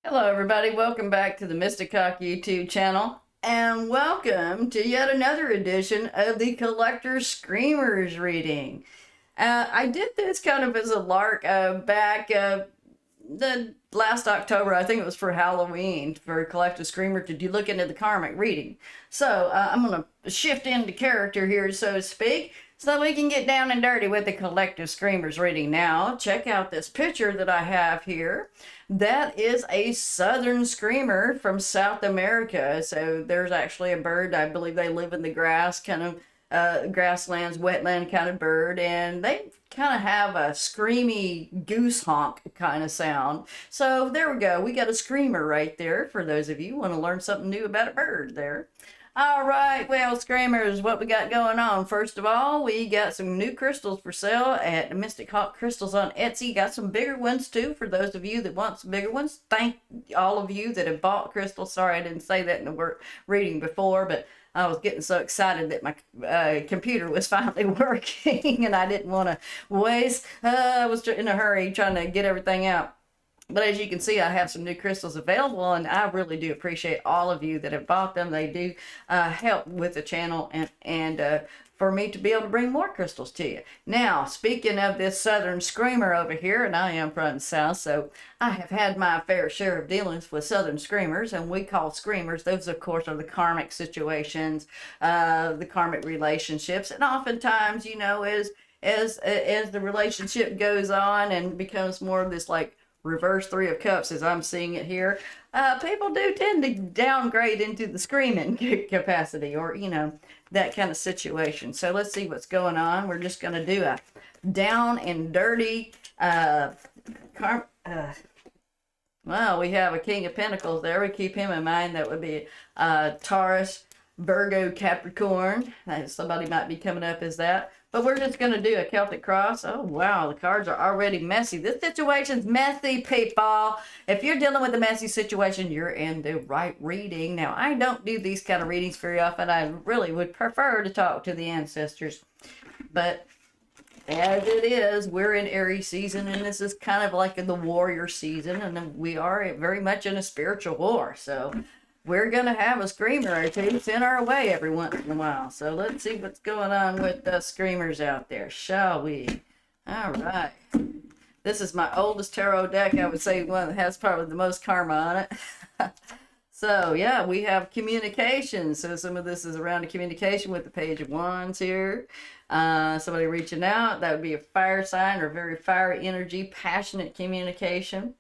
Hello, everybody. Welcome back to the Mystic Cock YouTube channel, and welcome to yet another edition of the Collector Screamers reading. I did this kind of as a lark back the last October. I think it was for Halloween for Collector Screamer to do look into the Karmic reading. So I'm going to shift into character here, so to speak, so we can get down and dirty with the Collective Screamers reading. Now, check out this picture that I have here. That is a southern screamer from South America. So there's actually a bird. I believe they live in the grass, kind of grasslands, wetland kind of bird, and they kind of have a screamy goose honk kind of sound. So there we go. We got a screamer right there for those of you who want to learn something new about a bird there. All right, well, Screamers, what we got going on? First of all, we got some new crystals for sale at Mystic Hawk Crystals on Etsy. Got some bigger ones, too, for those of you that want some bigger ones. Thank all of you that have bought crystals. Sorry I didn't say that in the reading before, but I was getting so excited that my computer was finally working, and I didn't want to waste. I was in a hurry trying to get everything out. But as you can see, I have some new crystals available, and I really do appreciate all of you that have bought them. They do help with the channel and for me to be able to bring more crystals to you. Now, speaking of this southern screamer over here, and I am from the south, so I have had my fair share of dealings with southern screamers, and we call screamers, those of course are the karmic situations, the karmic relationships, and oftentimes, you know, as the relationship goes on and becomes more of this like reverse Three of Cups as I'm seeing it here, people do tend to downgrade into the screaming capacity, or, you know, that kind of situation. So let's see what's going on. We're just going to do a down and dirty, well, we have a King of Pentacles there. We keep him in mind. That would be Taurus, Virgo, Capricorn. Somebody might be coming up as that. But we're just going to do a Celtic cross. Oh, wow. The cards are already messy. This situation's messy, people. If you're dealing with a messy situation, you're in the right reading. Now, I don't do these kind of readings very often. I really would prefer to talk to the ancestors. But as it is, we're in Aries season, and this is kind of like in the warrior season. And we are very much in a spiritual war. So we're going to have a screamer or two sent our way every once in a while. So let's see what's going on with the screamers out there, shall we? All right. This is my oldest tarot deck. I would say one that has probably the most karma on it. So, yeah, we have communication. So some of this is around the communication with the Page of Wands here. Somebody reaching out. That would be a fire sign or very fiery energy, passionate communication.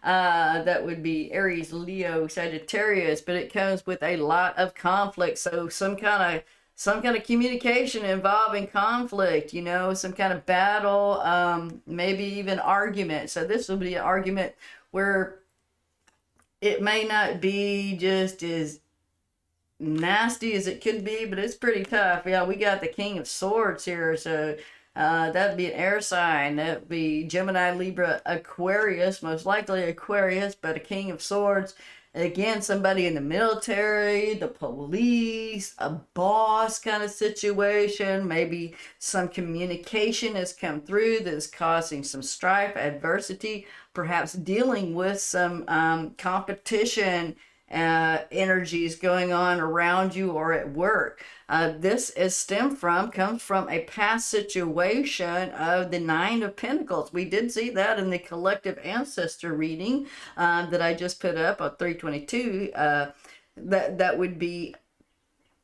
That would be Aries, Leo, Sagittarius, but it comes with a lot of conflict. So some kind of communication involving conflict, you know, some kind of battle, maybe even argument. So this will be an argument where it may not be just as nasty as it could be, but it's pretty tough. Yeah, we got the King of Swords here, so that'd be an air sign. That'd be Gemini, Libra, Aquarius, most likely Aquarius, but a King of Swords. Again, somebody in the military, the police, a boss kind of situation. Maybe some communication has come through that is causing some strife, adversity, perhaps dealing with some competition energies going on around you or at work. This comes from a past situation of the Nine of Pentacles. We did see that in the collective ancestor reading that I just put up on 322. That would be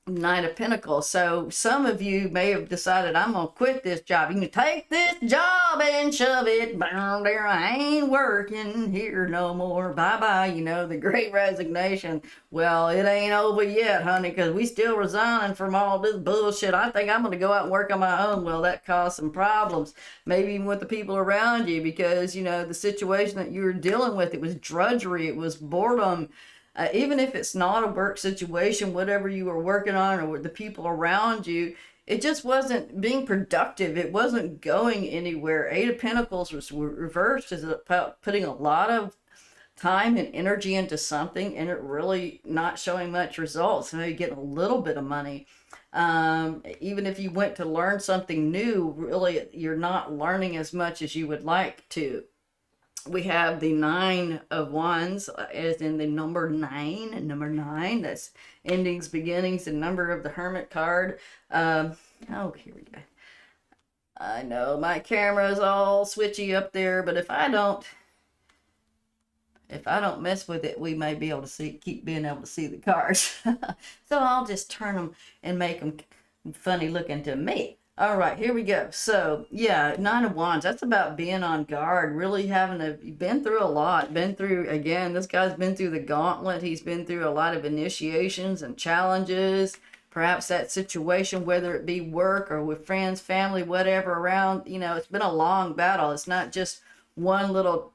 Nine of Pentacles. So some of you may have decided, I'm gonna quit this job. You can take this job and shove it down there. I ain't working here no more. Bye-bye. You know, the great resignation. Well, it ain't over yet, honey, because we still resigning from all this bullshit. I think I'm gonna go out and work on my own. Well, that caused some problems, maybe even with the people around you, because, you know, the situation that you were dealing with, it was drudgery, it was boredom. Even if it's not a work situation, whatever you were working on or with the people around you, it just wasn't being productive. It wasn't going anywhere. Eight of Pentacles was reversed, is about putting a lot of time and energy into something and it really not showing much results. Maybe getting a little bit of money. Even if you went to learn something new, really you're not learning as much as you would like to. We have the Nine of Wands, as in the number nine. Number nine, that's endings, beginnings, the number of the Hermit card. Oh, here we go. I know my camera's all switchy up there, but if I don't mess with it, we may be able to keep being able to see the cards. So I'll just turn them and make them funny looking to me. All right, here we go. So yeah, Nine of Wands, that's about being on guard, really having been through a lot, again, this guy's been through the gauntlet. He's been through a lot of initiations and challenges, perhaps that situation, whether it be work or with friends, family, whatever around, it's been a long battle. It's not just one little,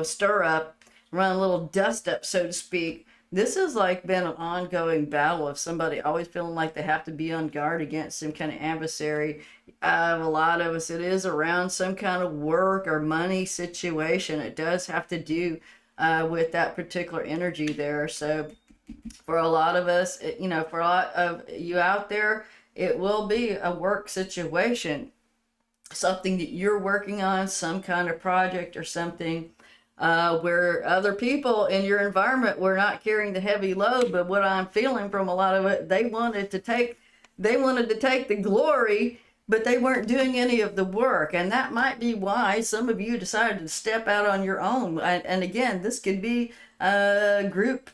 stir up, run a little dust up, so to speak. This has like been an ongoing battle of somebody always feeling like they have to be on guard against some kind of adversary. A lot of us, it is around some kind of work or money situation. It does have to do with that particular energy there. So for a lot of us, for a lot of you out there, it will be a work situation, something that you're working on, some kind of project or something. Where other people in your environment were not carrying the heavy load, but what I'm feeling from a lot of it, they wanted to take the glory, but they weren't doing any of the work. And that might be why some of you decided to step out on your own. And again, this could be group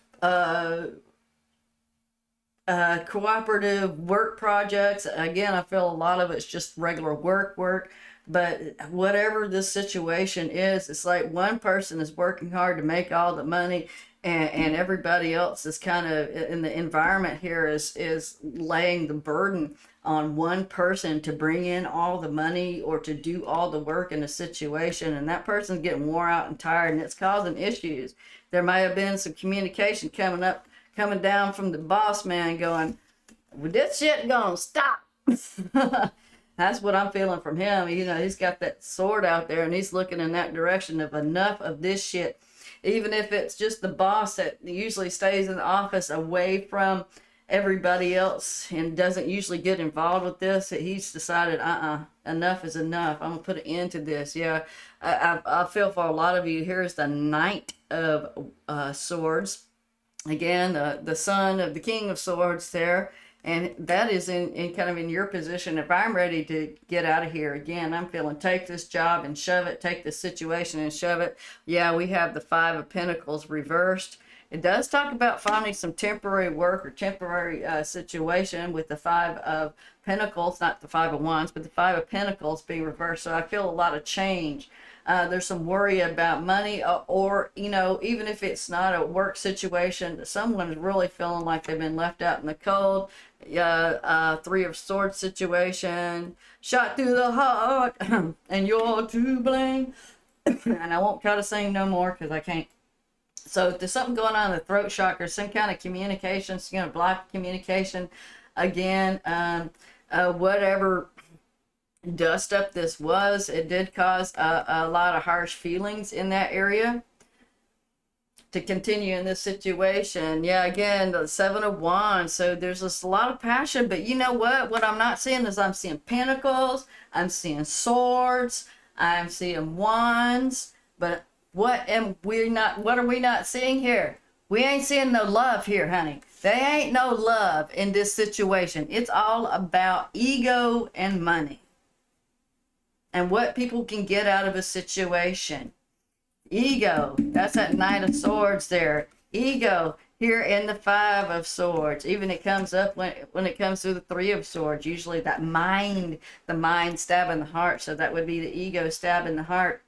cooperative work projects. Again, I feel a lot of it's just regular work. But whatever this situation is, it's like one person is working hard to make all the money, and everybody else is kind of in the environment here is laying the burden on one person to bring in all the money or to do all the work in a situation. And that person's getting wore out and tired, and it's causing issues. There may have been some communication coming down from the boss man going, well, this shit gonna stop. That's what I'm feeling from him. He's got that sword out there and he's looking in that direction of enough of this shit. Even if it's just the boss that usually stays in the office away from everybody else and doesn't usually get involved with this, he's decided, enough is enough. I'm going to put an end to this. Yeah, I feel for a lot of you. Here's the Knight of Swords. Again, the son of the King of Swords there. And that is in kind of in your position. If I'm ready to get out of here, again, I'm feeling take this job and shove it, take this situation and shove it. Yeah, we have the Five of Pentacles reversed. It does talk about finding some temporary work or temporary situation with the Five of Pentacles, not the Five of Wands, but the Five of Pentacles being reversed. So I feel a lot of change. There's some worry about money or, even if it's not a work situation, someone is really feeling like they've been left out in the cold. Three of Swords situation, shot through the heart, and you're to blame. And I won't try to sing no more because I can't. So there's something going on in the throat chakra, some kind of communication, some kind of block communication. Again, whatever dust up this was, it did cause a lot of harsh feelings in that area to continue in this situation. Yeah, again, the Seven of Wands. So there's just a lot of passion, but you know what I'm not seeing is I'm seeing pentacles, I'm seeing swords, I'm seeing wands, but what are we not seeing here? We ain't seeing no love here, honey. There ain't no love in this situation. It's all about ego and money and what people can get out of a situation. Ego, that's that Knight of Swords there. Ego here in the Five of Swords. Even it comes up when it comes through the Three of Swords. Usually that the mind stabbing the heart. So that would be the ego stabbing the heart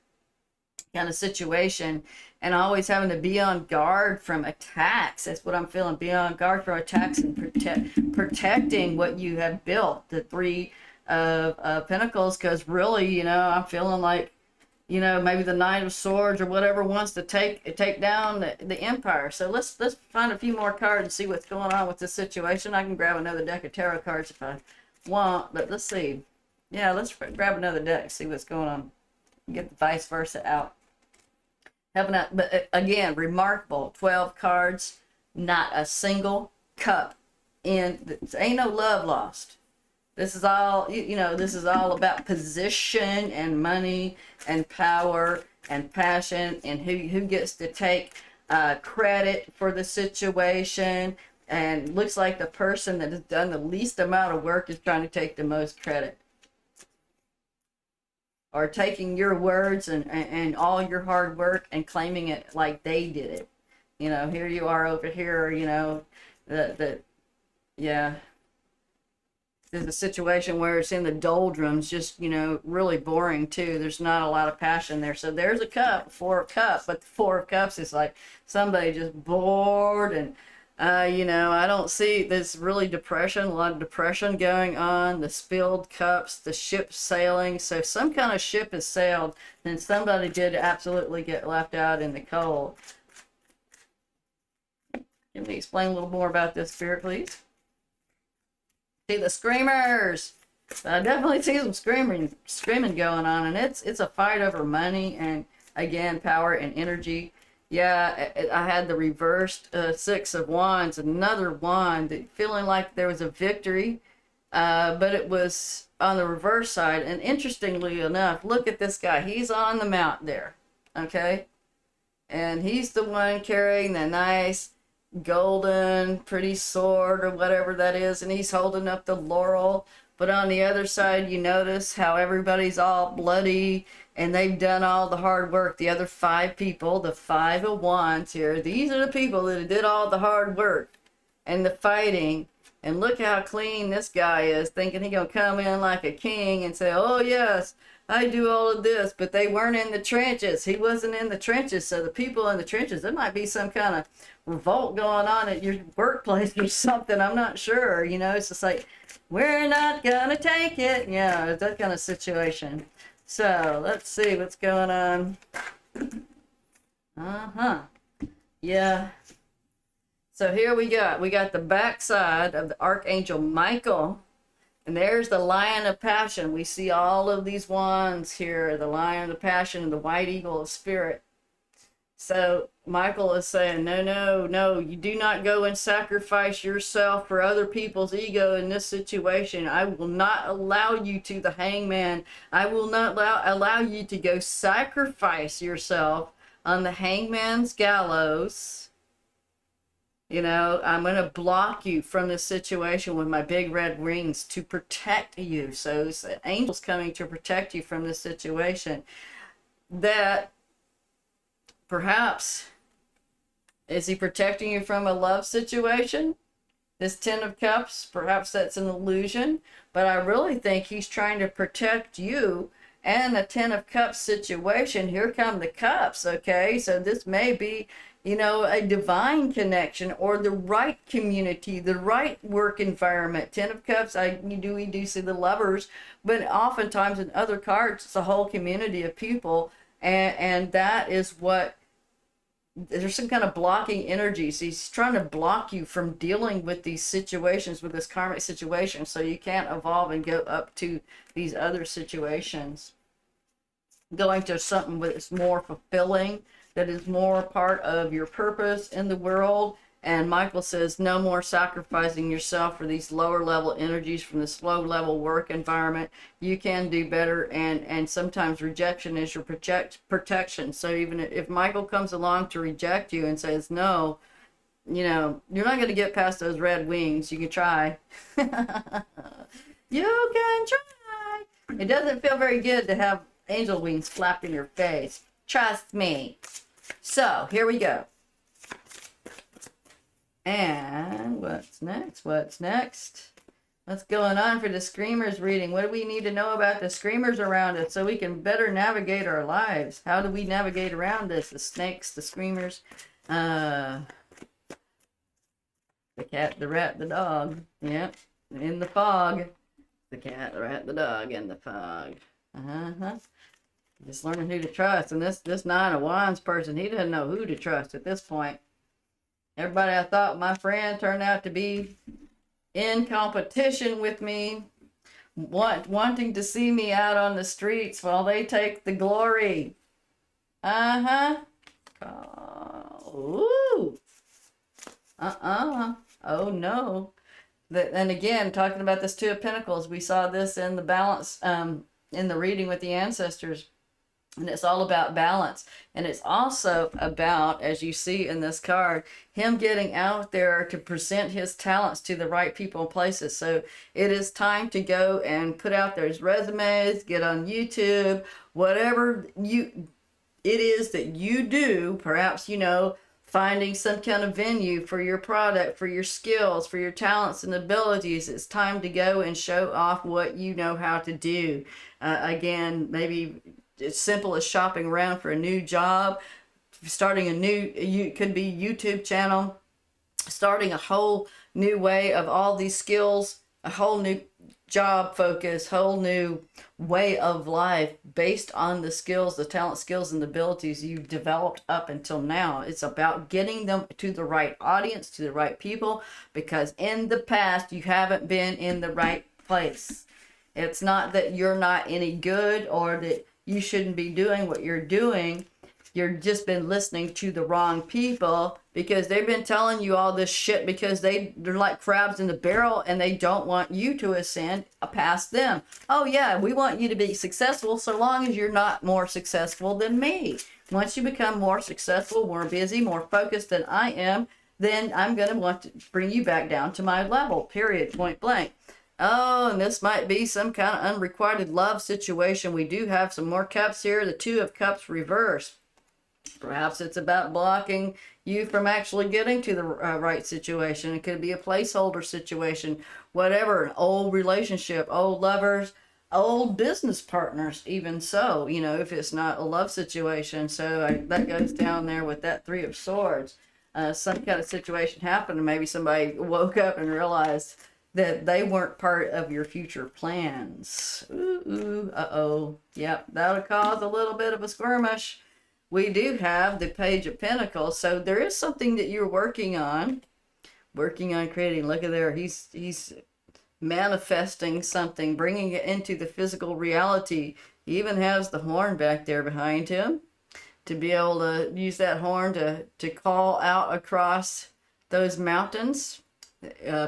kind of situation. And always having to be on guard from attacks. That's what I'm feeling. Be on guard for attacks and protecting what you have built. The Three of Pentacles, because really, I'm feeling like, maybe the Knight of Swords or whatever wants to take down the empire. So let's find a few more cards and see what's going on with this situation. I can grab another deck of tarot cards if I want, but let's see. Yeah, let's grab another deck, see what's going on. Get the vice versa out. But again, remarkable. 12 cards, not a single cup in. Ain't no love lost. This is all, this is all about position and money and power and passion and who gets to take credit for the situation. And looks like the person that has done the least amount of work is trying to take the most credit. Or taking your words and all your hard work and claiming it like they did it. Here you are over here, yeah. There's a situation where it's in the doldrums, just, really boring too. There's not a lot of passion there. So there's a cup, Four of Cups, but the Four of Cups is like somebody just bored and, I don't see this really depression, a lot of depression going on, the spilled cups, the ship sailing. So some kind of ship has sailed and somebody did absolutely get left out in the cold. Can we explain a little more about this, Spirit, please? See the screamers. I definitely see some screaming going on, and it's a fight over money and, again, power and energy. Yeah, I had the reversed Six of Wands, another wand, feeling like there was a victory, but it was on the reverse side. And interestingly enough, look at this guy. He's on the mount there, okay? And he's the one carrying the nice golden pretty sword or whatever that is, and he's holding up the laurel. But on the other side, you notice how everybody's all bloody and they've done all the hard work. The other five people, the Five of Wands here, these are the people that did all the hard work and the fighting. And look how clean this guy is, thinking he gonna come in like a king and say, oh yes, I do all of this. But they weren't in the trenches. He wasn't in the trenches. So the people in the trenches, there might be some kind of revolt going on at your workplace or something. I'm not sure. It's just like, we're not gonna take it. Yeah, that kind of situation. So let's see what's going on. Yeah. So here we got the backside of the Archangel Michael. And there's the Lion of Passion. We see all of these wands here, the Lion of Passion and the White Eagle of Spirit. So Michael is saying, no, you do not go and sacrifice yourself for other people's ego in this situation. I will not allow you to, the Hangman. I will not allow you to go sacrifice yourself on the Hangman's gallows. I'm going to block you from this situation with my big red rings to protect you. So angel's coming to protect you from this situation. That perhaps, is he protecting you from a love situation? This Ten of Cups, perhaps that's an illusion, but I really think he's trying to protect you and the Ten of Cups situation. Here come the cups, okay? So this may be, a divine connection or the right community, the right work environment. Ten of Cups, we do see the lovers, but oftentimes in other cards, it's a whole community of people, and that is what, there's some kind of blocking energies. He's trying to block you from dealing with these situations, with this karmic situation, so you can't evolve and go up to these other situations. Going to something that's more fulfilling, that is more part of your purpose in the world. And Michael says, no more sacrificing yourself for these lower level energies from this low level work environment. You can do better, and sometimes rejection is your protection. So even if Michael comes along to reject you and says, no, you're not going to get past those red wings. You can try. You can try. It doesn't feel very good to have angel wings flapped in your face. Trust me. So here we go. And what's next? What's going on for the Screamers reading? What do we need to know about the Screamers around us so we can better navigate our lives? How do we navigate around this? The snakes, the Screamers, the cat, the rat, the dog. Yep, in the fog. The cat, the rat, the dog, in the fog. Just learning who to trust. And this Nine of Wands person, he doesn't know who to trust at this point. Everybody I thought my friend turned out to be in competition with me, wanting to see me out on the streets while they take the glory. Oh, ooh. Oh no. And again, talking about this Two of Pentacles, we saw this in the balance, in the reading with the ancestors. And it's all about balance. And it's also about, as you see in this card, him getting out there to present his talents to the right people and places. So it is time to go and put out those resumes, get on YouTube, whatever it is that you do. Perhaps, finding some kind of venue for your product, for your skills, for your talents and abilities. It's time to go and show off what you know how to do. Again, maybe as simple as shopping around for a new job, starting could be YouTube channel, starting a whole new way of all these skills, a whole new job focus, whole new way of life based on the skills, the talent, skills, and abilities you've developed up until now. It's about getting them to the right audience, to the right people, because in the past you haven't been in the right place. It's not that you're not any good or that you shouldn't be doing what you're doing. You've just been listening to the wrong people because they've been telling you all this shit because they're like crabs in the barrel and they don't want you to ascend past them. Oh yeah, we want you to be successful so long as you're not more successful than me. Once you become more successful, more busy, more focused than I am, then I'm going to want to bring you back down to my level, period, point blank. Oh, and this might be some kind of unrequited love situation. We do have some more cups here. The Two of Cups reversed. Perhaps it's about blocking you from actually getting to the right situation. It could be a placeholder situation, whatever, an old relationship, old lovers, old business partners, even so, if it's not a love situation. So that goes down there with that Three of Swords. Some kind of situation happened and maybe somebody woke up and realized that they weren't part of your future plans. Ooh, uh-oh. Yep, that'll cause a little bit of a skirmish. We do have the Page of Pentacles, so there is something that you're working on creating. Look at there, he's manifesting something, bringing it into the physical reality. He even has the horn back there behind him to be able to use that horn to call out across those mountains.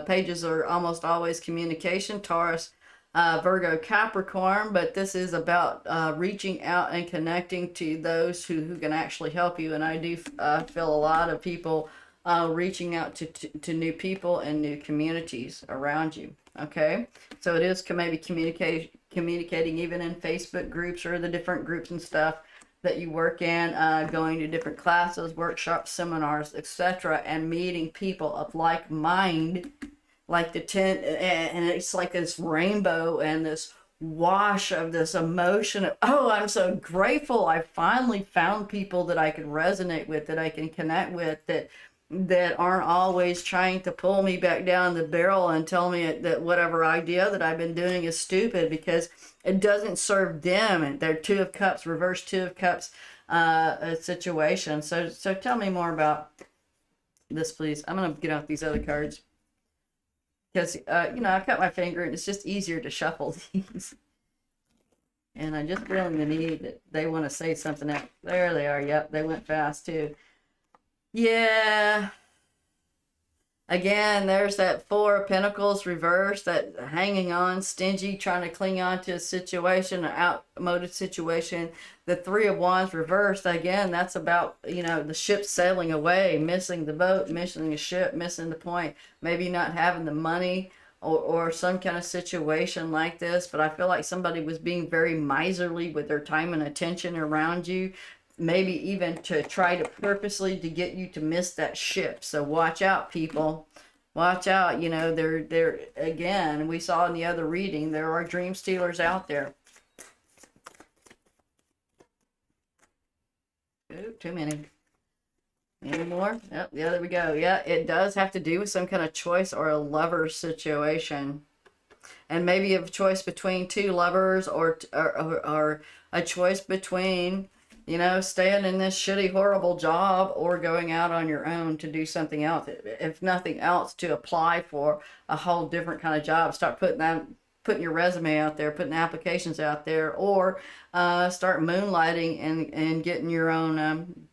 Pages are almost always communication, Taurus, Virgo, Capricorn, but this is about reaching out and connecting to those who can actually help you. And I do feel a lot of people reaching out to new people and new communities around you. Okay, so it is maybe communicating even in Facebook groups or the different groups and stuff that you work in, going to different classes, workshops, seminars, etc., and meeting people of like mind, like the tent, and it's like this rainbow and this wash of this emotion of, oh, I'm so grateful I finally found people that I can resonate with, that I can connect with, that aren't always trying to pull me back down the barrel and tell me that whatever idea that I've been doing is stupid because it doesn't serve them. And they're Two of Cups, reverse Two of Cups situation. So tell me more about this, please. I'm going to get out these other cards because, I cut my finger and it's just easier to shuffle these. And I just feeling the need that they want to say something else. There they are. Yep, they went fast too. Yeah. Again, there's that Four of Pentacles reversed, that hanging on, stingy, trying to cling on to a situation, an outmoded situation. The Three of Wands reversed, again, that's about, the ship sailing away, missing the boat, missing the ship, missing the point, maybe not having the money or some kind of situation like this. But I feel like somebody was being very miserly with their time and attention around you. Maybe even to try to purposely to get you to miss that ship. So watch out, people. Watch out. They're again, we saw in the other reading, there are dream stealers out there. Ooh, too many. Any more? Yep, yeah, there we go. Yeah, it does have to do with some kind of choice or a lover situation. And maybe a choice between two lovers or a choice between staying in this shitty, horrible job or going out on your own to do something else. If nothing else, to apply for a whole different kind of job. Start putting your resume out there, putting applications out there, or start moonlighting and getting your own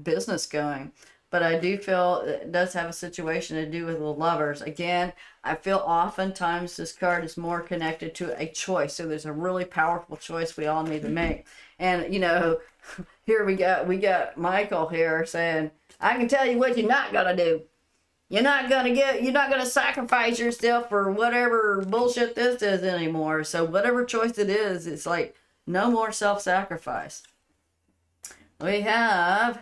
business going. but I do feel it does have a situation to do with the lovers. Again, I feel oftentimes this card is more connected to a choice. So there's a really powerful choice we all need to make. And, you know, here we got Michael here saying, I can tell you what you're not going to do. You're not going to sacrifice yourself for whatever bullshit this is anymore. So whatever choice it is, it's like no more self-sacrifice. We have,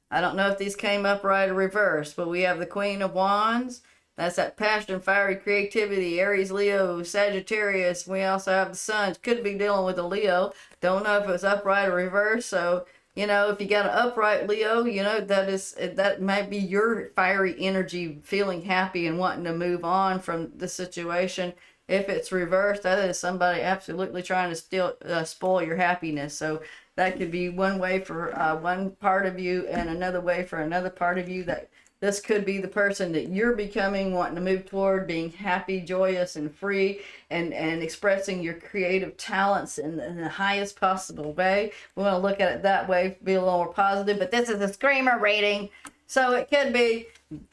I don't know if these came up right or reverse, but we have the Queen of Wands. That's that passion, fiery creativity, Aries, Leo, Sagittarius. We also have the Sun. Could be dealing with a Leo. Don't know if it's upright or reverse. So, you know, if you got an upright Leo, you know, that might be your fiery energy, feeling happy and wanting to move on from the situation. If it's reversed, that is somebody absolutely trying to spoil your happiness. So that could be one way for one part of you and another way for another part of you. That this could be the person that you're becoming, wanting to move toward, being happy, joyous, and free, and expressing your creative talents in the highest possible way. We want to look at it that way, be a little more positive. But this is a screamer reading, so it could be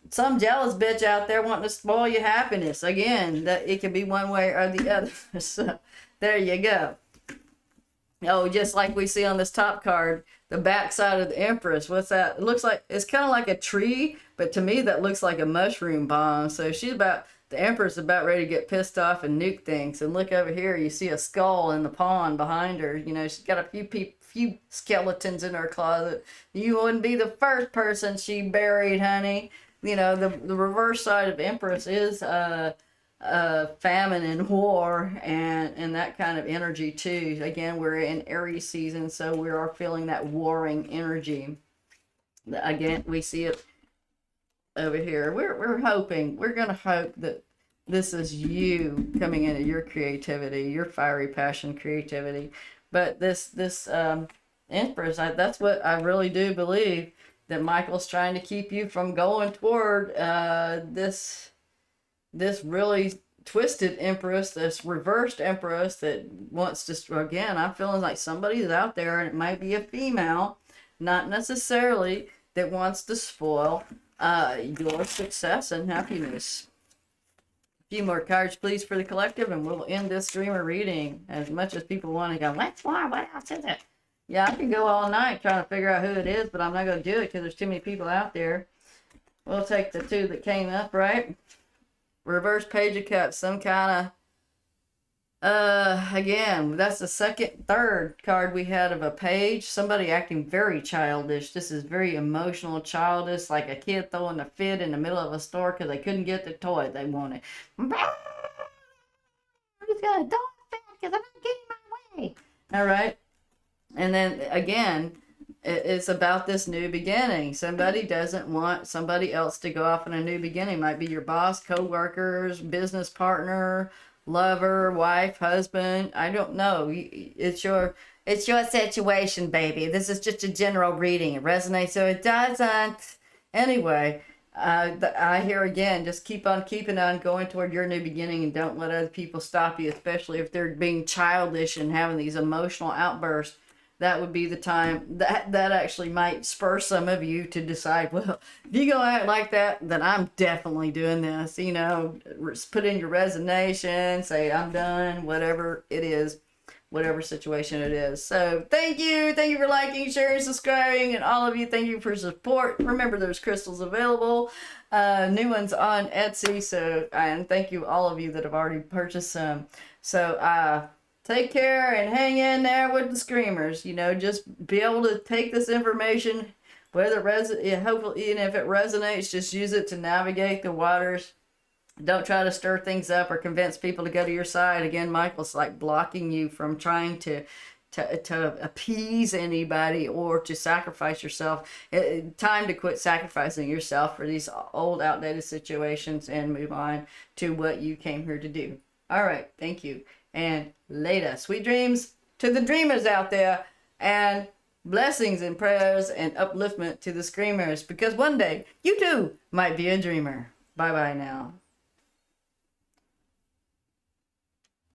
some jealous bitch out there wanting to spoil your happiness. Again, that it can be one way or the other. So there you go. Oh, just like we see on this top card, the backside of the Empress. What's that? It looks like, it's kind of like a tree, but to me that looks like a mushroom bomb. So the Empress is about ready to get pissed off and nuke things. And look over here, you see a skull in the pond behind her. You know, she's got a few skeletons in her closet. You wouldn't be the first person she buried, honey. You know, the reverse side of Empress is famine and war and that kind of energy too. Again, we're in Aries season, so we are feeling that warring energy. Again, we see it over here. We're gonna hope that this is you coming into your creativity, your fiery passion creativity. But this Empress, that's what I really do believe, that Michael's trying to keep you from going toward this really twisted Empress, this reversed Empress that wants to, again, I'm feeling like somebody's out there, and it might be a female, not necessarily, that wants to spoil your success and happiness. A few more cards, please, for the collective, and we'll end this dreamer reading. As much as people want to go, what's more? What else is it? Yeah, I can go all night trying to figure out who it is, but I'm not going to do it because there's too many people out there. We'll take the two that came up, right? Reverse Page of Cups, some kind of, again, that's the third card we had of a page. Somebody acting very childish. This is very emotional, childish, like a kid throwing a fit in the middle of a store because they couldn't get the toy they wanted. I'm just going to throw a fit because I'm not getting my way. All right. And then, again, it's about this new beginning. Somebody doesn't want somebody else to go off on a new beginning. Might be your boss, co-workers, business partner, lover, wife, husband. I don't know. It's your situation, baby. This is just a general reading. It resonates, so it doesn't. Anyway, I hear again, just keep on keeping on going toward your new beginning, and don't let other people stop you, especially if they're being childish and having these emotional outbursts. That would be the time that actually might spur some of you to decide, well, if you're going to act like that, then I'm definitely doing this. You know, put in your resignation, say I'm done, whatever it is, whatever situation it is. So thank you for liking, sharing, subscribing, and all of you, thank you for support. Remember, there's crystals available, new ones on Etsy. So, and thank you all of you that have already purchased some. So take care and hang in there with the screamers. You know, just be able to take this information, whether hopefully, even if it resonates, just use it to navigate the waters. Don't try to stir things up or convince people to go to your side. Again, Michael's like blocking you from trying to appease anybody or to sacrifice yourself. Time to quit sacrificing yourself for these old, outdated situations and move on to what you came here to do. All right, thank you. And later, sweet dreams to the dreamers out there, and blessings and prayers and upliftment to the screamers, because one day you too might be a dreamer. Bye bye now.